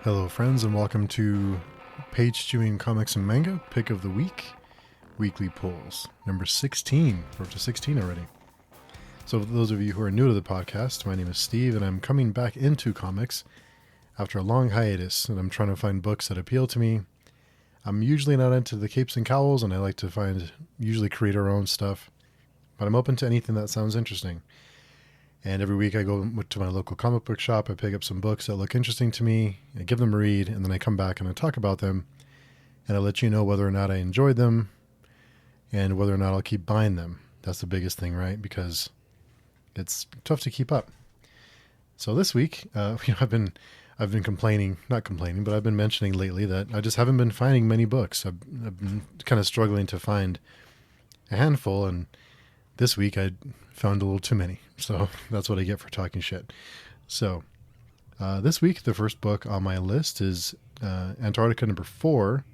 Hello, friends, and welcome to Page Chewing Comics and Manga Pick of the Week Weekly Polls, number 16. We're up to 16 already. So, for those of you who are new to the podcast, my name is Steve, and I'm coming back into comics after a long hiatus, and I'm trying to find books that appeal to me. I'm usually not into the capes and cowls, and I like to usually create our own stuff, but I'm open to anything that sounds interesting. And every week I go to my local comic book shop, I pick up some books that look interesting to me, I give them a read, and then I come back and I talk about them, and I let you know whether or not I enjoyed them, and whether or not I'll keep buying them. That's the biggest thing, right? Because it's tough to keep up. So this week, I've been not complaining, but I've been mentioning lately that I just haven't been finding many books. I've been kind of struggling to find a handful, and this week I found a little too many. So that's what I get for talking shit. So this week, the first book on my list is Antarctica number 4.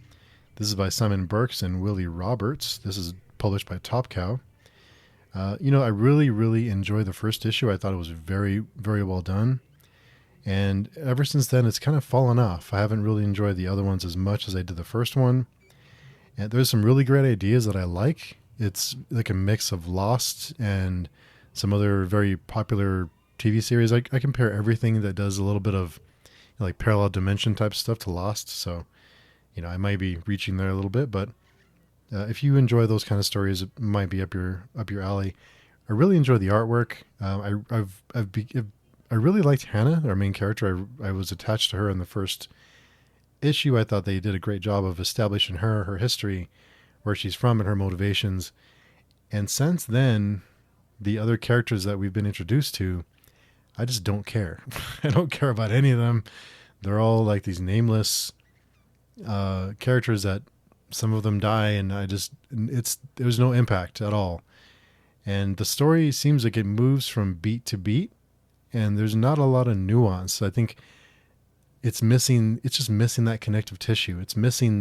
This is by Simon Burks and Willie Roberts. This is published by Top Cow. I really, really enjoyed the first issue. I thought it was very, very well done. And ever since then, it's kind of fallen off. I haven't really enjoyed the other ones as much as I did the first one. And there's some really great ideas that I like. It's like a mix of Lost and some other very popular TV series. I compare everything that does a little bit of like parallel dimension type stuff to Lost. So, I might be reaching there a little bit, but if you enjoy those kind of stories, it might be up your alley. I really enjoy the artwork. I really liked Hannah, our main character. I was attached to her in the first issue. I thought they did a great job of establishing her history, where she's from, and her motivations. And since then, the other characters that we've been introduced to, I just don't care. I don't care about any of them. They're all like these nameless characters that some of them die, and there's no impact at all. And the story seems like it moves from beat to beat, and there's not a lot of nuance. I think it's just missing that connective tissue. It's missing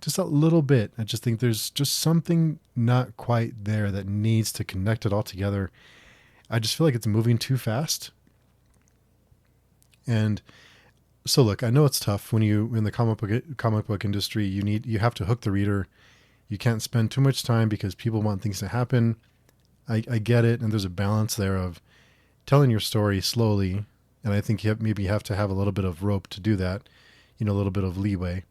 just a little bit. I just think there's just something not quite there that needs to connect it all together. I just feel like it's moving too fast. And so look, I know it's tough when you in the comic book industry, you have to hook the reader. You can't spend too much time because people want things to happen. I get it, and there's a balance there of telling your story slowly, and I think you have to have a little bit of rope to do that, a little bit of leeway.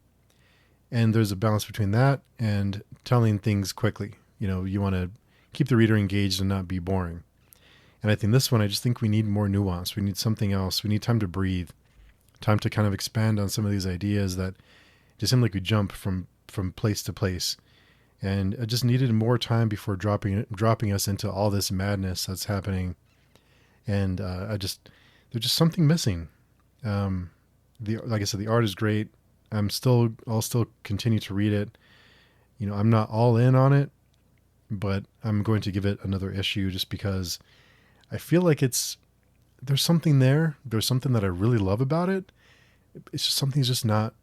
And there's a balance between that and telling things quickly. You want to keep the reader engaged and not be boring. And I think this one, I just think we need more nuance. We need something else. We need time to breathe, time to kind of expand on some of these ideas that just seem like we jump from place to place. And I just needed more time before dropping us into all this madness that's happening. And there's just something missing. Like I said, the art is great. I'll still continue to read it. I'm not all in on it, but I'm going to give it another issue just because I feel like there's something there. There's something that I really love about it. It's just something's just not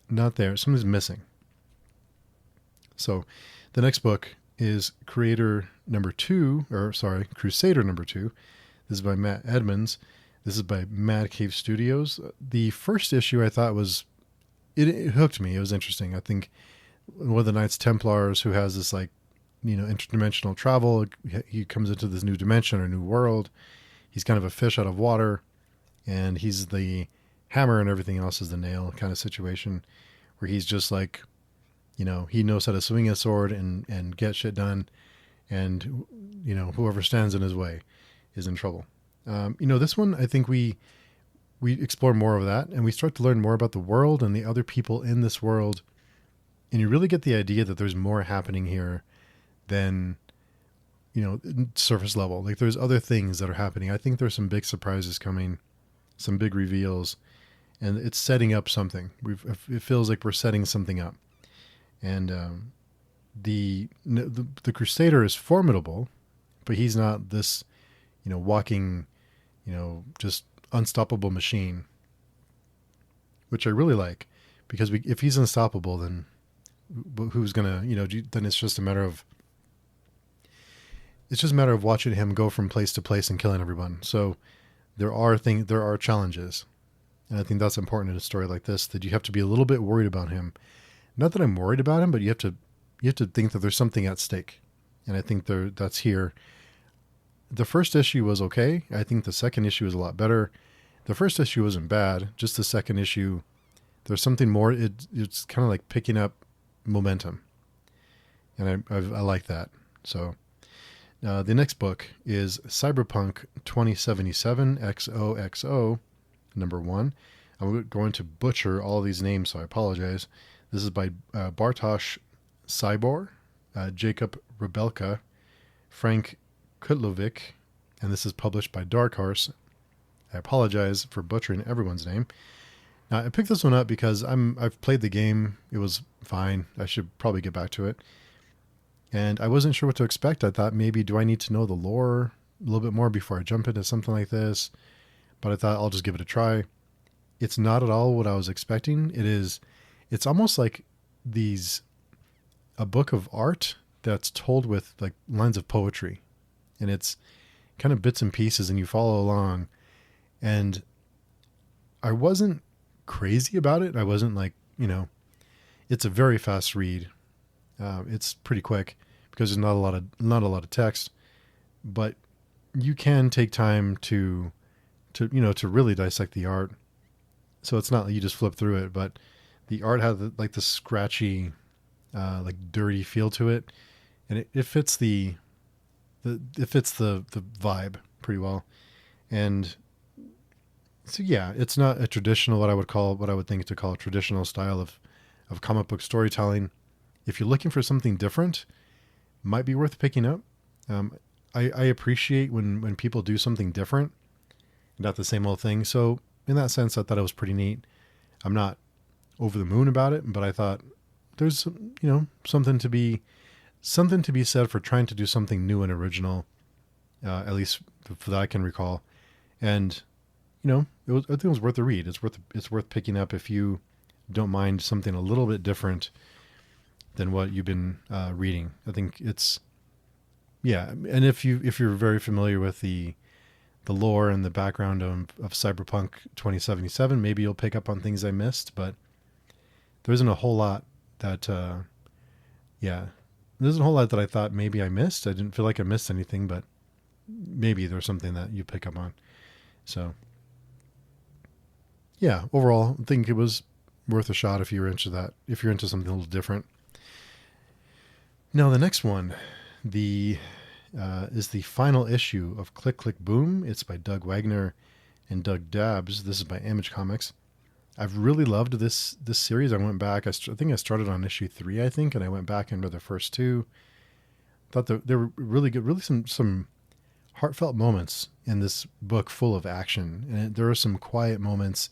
there. Something's missing. So the next book is Crusader number 2. This is by Matt Edmonds. This is by Mad Cave Studios. The first issue I thought it hooked me. It was interesting. I think one of the Knights Templars who has this interdimensional travel, he comes into this new dimension or new world. He's kind of a fish out of water, and he's the hammer and everything else is the nail kind of situation, where he's just like, he knows how to swing a sword and get shit done, and whoever stands in his way is in trouble. This one, I think we explore more of that, and we start to learn more about the world and the other people in this world. And you really get the idea that there's more happening here than, surface level. Like there's other things that are happening. I think there's some big surprises coming, some big reveals, and it's setting up something. It feels like we're setting something up. And the Crusader is formidable, but he's not this, walking, just unstoppable machine, which I really like, because if he's unstoppable, then who's gonna, then it's just a matter of watching him go from place to place and killing everyone. So there are challenges, And I think that's important in a story like this, that you have to be a little bit worried about him. Not that I'm worried about him, but you have to think that there's something at stake. And I think that's here. The first issue was okay. I think the second issue is a lot better. The first issue wasn't bad. Just the second issue, there's something more. It's kind of like picking up momentum. And I like that. So the next book is Cyberpunk 2077 XOXO, number 1. I'm going to butcher all these names, so I apologize. This is by Bartosz Cybor, Jacob Rebelka, Frank Kutlovic, and this is published by Dark Horse. I apologize for butchering everyone's name. Now, I picked this one up because I've played the game. It was fine. I should probably get back to it. And I wasn't sure what to expect. I thought maybe, do I need to know the lore a little bit more before I jump into something like this? But I thought I'll just give it a try. It's not at all what I was expecting. It's almost like a book of art that's told with like lines of poetry. And it's kind of bits and pieces and you follow along. And I wasn't crazy about it. I wasn't like, it's a very fast read. It's pretty quick because there's not a lot of text, but you can take time to really dissect the art. So it's not like you just flip through it, but the art has like the scratchy, like dirty feel to it, and it fits the vibe pretty well. And so yeah, it's not a traditional what I would think to call a traditional style of comic book storytelling. If you're looking for something different, might be worth picking up. I appreciate when people do something different, not the same old thing. So in that sense, I thought it was pretty neat. I'm not over the moon about it, but I thought there's something to be said for trying to do something new and original, at least that I can recall. And I think it was worth a read. It's worth picking up if you don't mind something a little bit different than what you've been reading. I think it's, yeah. And if you're very familiar with the lore and the background of Cyberpunk 2077, maybe you'll pick up on things I missed, but there isn't a whole lot that, there isn't a whole lot that I thought maybe I missed. I didn't feel like I missed anything, but maybe there's something that you pick up on. So yeah, overall, I think it was worth a shot if you're into that, if you're into something a little different. Now, the next one, is the final issue of Klik, Klik, Boom. It's by Doug Wagner and Doug Dabbs. This is by Image Comics. I've really loved this series. I went back. I think I started on issue 3, I think, and I went back and read the first 2. Thought they were really good. Really some heartfelt moments in this book, full of action, and there are some quiet moments.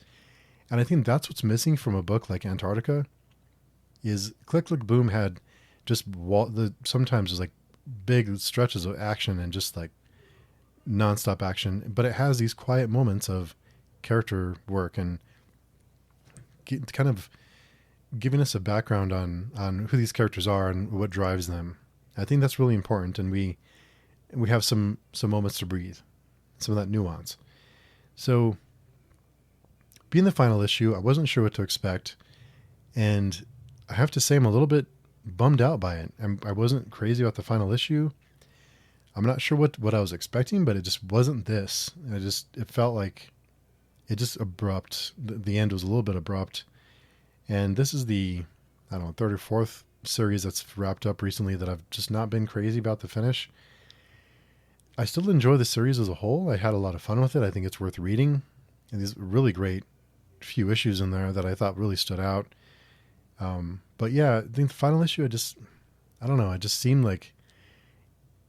And I think that's what's missing from a book like Antarctica. Is Klik, Klik, Boom had just sometimes there's like big stretches of action and just like nonstop action, but it has these quiet moments of character work and kind of giving us a background on who these characters are and what drives them. I think that's really important, and we have some moments to breathe, some of that nuance. So, being the final issue, I wasn't sure what to expect, and I have to say I'm a little bit bummed out by it. I wasn't crazy about the final issue. I'm not sure what I was expecting, but it just wasn't this. It felt like it just abrupt. The end was a little bit abrupt. And this is the, I don't know, third or fourth series that's wrapped up recently that I've just not been crazy about the finish. I still enjoy the series as a whole. I had a lot of fun with it. I think it's worth reading. And these really great few issues in there that I thought really stood out. But yeah, I think the final issue, I don't know. It just seemed like,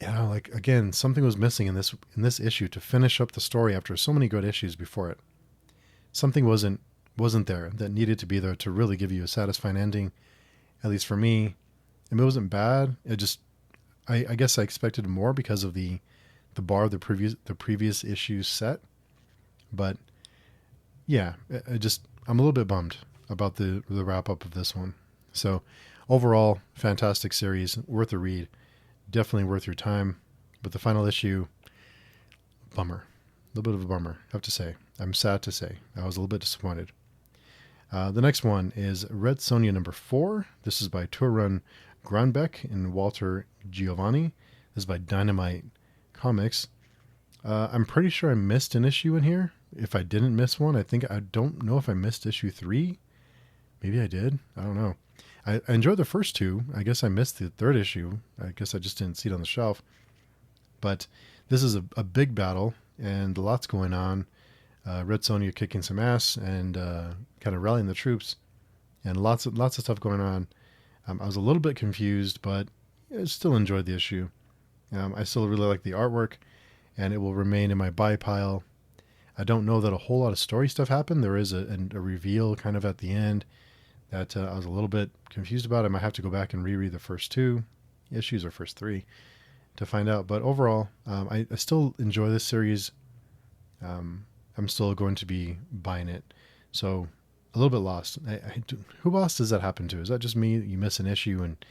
like again, something was missing in this issue to finish up the story after so many good issues before it. Something wasn't there that needed to be there to really give you a satisfying ending, at least for me. And it wasn't bad. I guess I expected more because of the bar the previous issues set. But yeah, I'm a little bit bummed about the wrap up of this one. So overall, fantastic series, worth a read, definitely worth your time. But the final issue, bummer. little bit of a bummer, I have to say. I'm sad to say. I was a little bit disappointed. The next one is Red Sonja number 4. This is by Torun Grunbeck and Walter Giovanni. This is by Dynamite Comics. I'm pretty sure I missed an issue in here. If I didn't miss one, I don't know if I missed issue 3. Maybe I did. I don't know. I enjoyed the first 2. I guess I missed the 3rd issue. I guess I just didn't see it on the shelf. But this is a big battle, and lots going on. Red Sonja kicking some ass and kind of rallying the troops, and lots of stuff going on. I was a little bit confused, but I still enjoyed the issue. I still really like the artwork, and it will remain in my buy pile. I don't know that a whole lot of story stuff happened. There is a reveal kind of at the end that I was a little bit confused about. I might have to go back and reread the first 2 issues or first 3 to find out. But overall, I still enjoy this series. I'm still going to be buying it. So a little bit lost. Who else does that happen to? Is that just me? You miss an issue and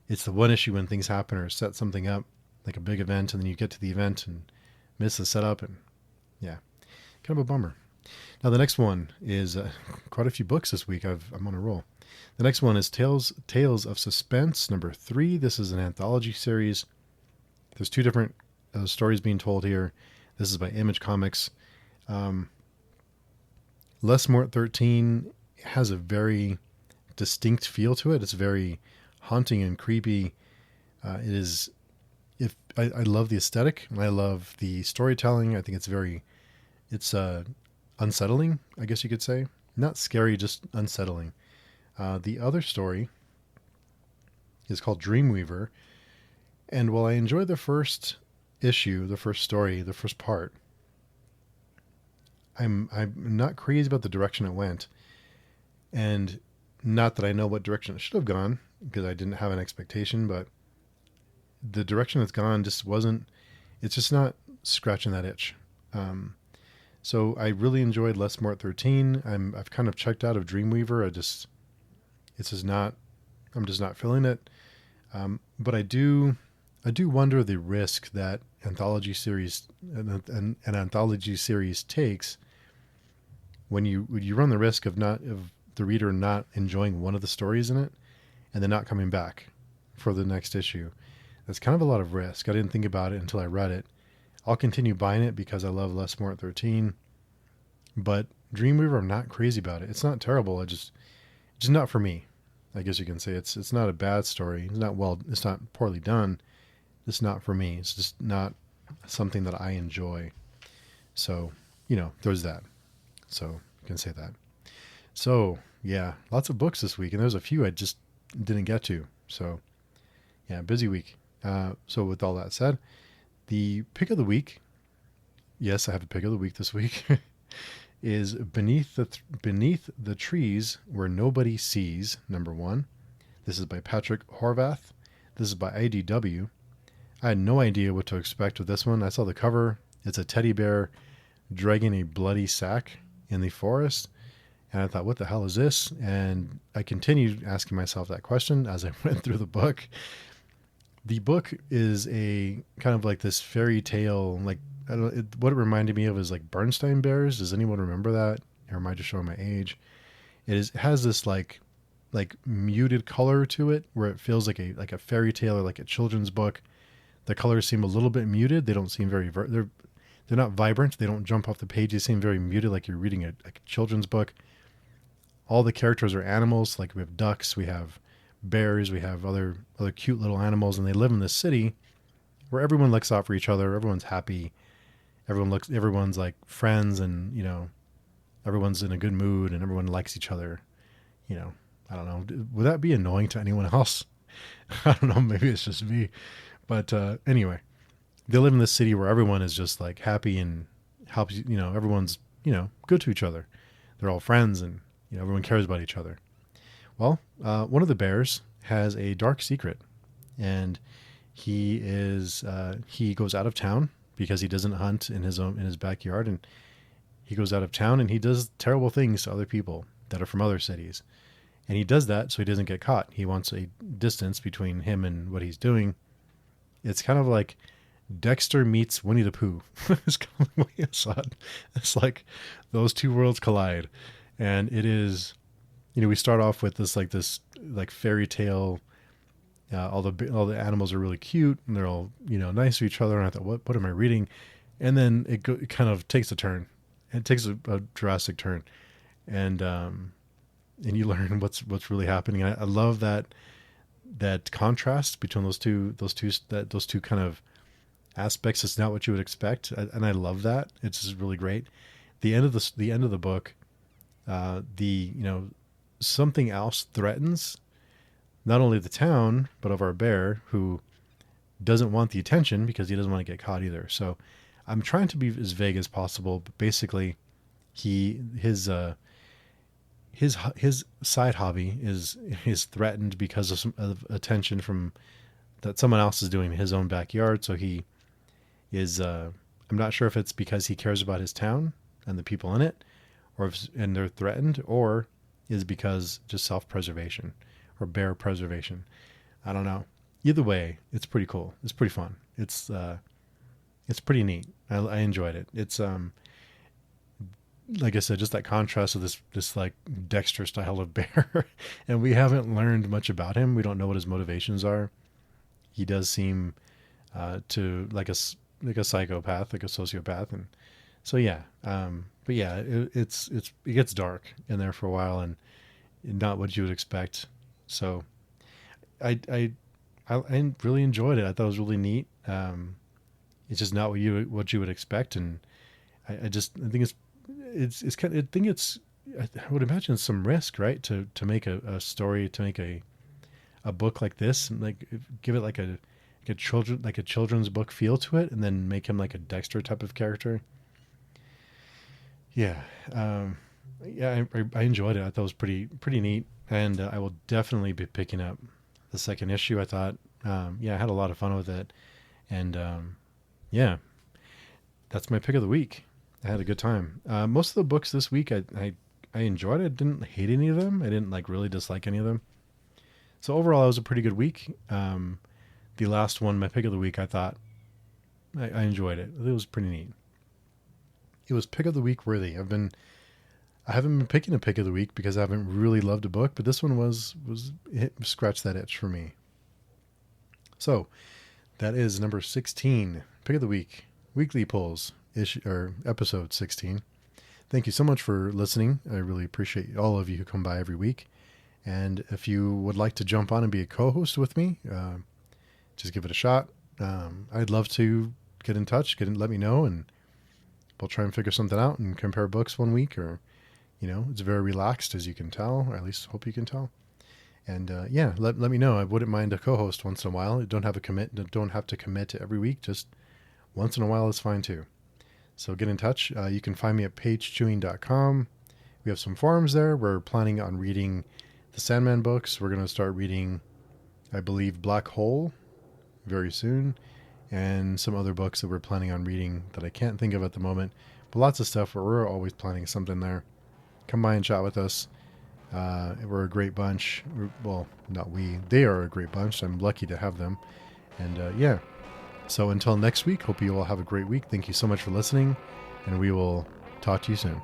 it's the one issue when things happen or set something up, like a big event, and then you get to the event and miss the setup, and yeah, kind of a bummer. Now the next one is quite a few books this week. I'm on a roll. The next one is Tales of Syzpense number 3. This is an anthology series. There's 2 different stories being told here. This is by Image Comics. Les Mort 13 has a very distinct feel to it. It's very haunting and creepy. It is. I love the aesthetic. I love the storytelling. I think it's unsettling, I guess you could say. Not scary, just unsettling. The other story is called Dreamweaver. And while I enjoyed the first issue, the first story, the first part, I'm not crazy about the direction it went. And not that I know what direction it should have gone, because I didn't have an expectation, but the direction it's gone just wasn't, it's just not scratching that itch. So I really enjoyed Les Mort 13. I've kind of checked out of Dreamweaver. I'm just not feeling it. But I do wonder the risk that an anthology series takes when you run the risk of the reader not enjoying one of the stories in it and then not coming back for the next issue. That's kind of a lot of risk. I didn't think about it until I read it. I'll continue buying it because I love Les Mort 13, but Dreamweaver, I'm not crazy about it. It's not terrible. It's just not for me. I guess you can say it's not a bad story. It's not poorly done. It's not for me. It's just not something that I enjoy. So, there's that. So you can say that. So yeah, lots of books this week, and there's a few I just didn't get to. So yeah, busy week. So with all that said, the pick of the week, yes, I have a pick of the week this week, is Beneath the Trees Where Nobody Sees, number 1. This is by Patrick Horvath. This is by IDW. I had no idea what to expect with this one. I saw the cover. It's a teddy bear dragging a bloody sack in the forest. And I thought, what the hell is this? And I continued asking myself that question as I went through the book. The book is a kind of like this fairy tale, like what it reminded me of is like Bernstein Bears. Does anyone remember that? Or am I just showing my age? It has this like muted color to it, where it feels like a fairy tale or like a children's book. The colors seem a little bit muted. They don't seem very they're not vibrant. They don't jump off the page. They seem very muted, like you're reading a children's book. All the characters are animals. Like we have ducks, we have bears, we have other cute little animals, and they live in this city where everyone looks out for each other. Everyone's happy. Everyone's like friends, and everyone's in a good mood, and everyone likes each other. I don't know. Would that be annoying to anyone else? I don't know. Maybe it's just me. But anyway, they live in this city where everyone is just like happy and helps. Everyone's good to each other. They're all friends, and everyone cares about each other. Well, one of the bears has a dark secret, and he goes out of town because he doesn't hunt in his backyard, and he goes out of town and he does terrible things to other people that are from other cities. And he does that so he doesn't get caught. He wants a distance between him and what he's doing. It's kind of like Dexter meets Winnie the Pooh. It's kind of the way I saw it. It's like those two worlds collide, and it is. We start off with this like fairy tale. All the animals are really cute, and they're all nice to each other. And I thought, what am I reading? And then it kind of takes a turn. It takes a drastic turn, and you learn what's really happening. I love that contrast between those two kind of aspects. It's not what you would expect, and I love that. It's just really great. The end of the book, something else threatens not only the town but of our bear, who doesn't want the attention because he doesn't want to get caught either. So I'm trying to be as vague as possible, but basically his side hobby is threatened because of attention from that someone else is doing in his own backyard. So he is I'm not sure if it's because he cares about his town and the people in it, and they're threatened, or is because just self-preservation or bear preservation. I don't know. Either way, it's pretty cool. It's pretty fun. It's pretty neat. I enjoyed it. It's like I said, just that contrast of this like Dexter style of bear, and we haven't learned much about him. We don't know what his motivations are. He does seem to like a psychopath, like a sociopath, and so yeah. But yeah, it gets dark in there for a while, and not what you would expect. So I really enjoyed it. I thought it was really neat. It's just not what you would expect, and I think I would imagine it's some risk, right? To make a story, to make a book like this, and like give it like a children's book feel to it, and then make him like a Dexter type of character. Yeah, I enjoyed it. I thought it was pretty neat, and I will definitely be picking up the second issue. I thought, I had a lot of fun with it, and yeah, that's my pick of the week. I had a good time. Most of the books this week I enjoyed. I didn't hate any of them. I didn't like really dislike any of them. So overall, it was a pretty good week. The last one, my pick of the week, I thought I enjoyed it. It was pretty neat. It was pick of the week worthy. I haven't been picking a pick of the week because I haven't really loved a book, but this one scratched that itch for me. So that is number 16, pick of the week, weekly polls, episode 16. Thank you so much for listening. I really appreciate all of you who come by every week. And if you would like to jump on and be a co-host with me, just give it a shot. I'd love to get in touch, let me know, and we'll try and figure something out and compare books one week. Or, it's very relaxed, as you can tell, or at least hope you can tell. And let me know. I wouldn't mind a co-host once in a while. Don't have to commit to every week. Just once in a while is fine too. So get in touch. You can find me at pagechewing.com. We have some forums there. We're planning on reading the Sandman books. We're going to start reading, I believe, Black Hole very soon, and some other books that we're planning on reading that I can't think of at the moment. But lots of stuff where we're always planning something there. Come by and chat with us. We're a great bunch. Well, not we. They are a great bunch. I'm lucky to have them. And so until next week, hope you all have a great week. Thank you so much for listening, and we will talk to you soon.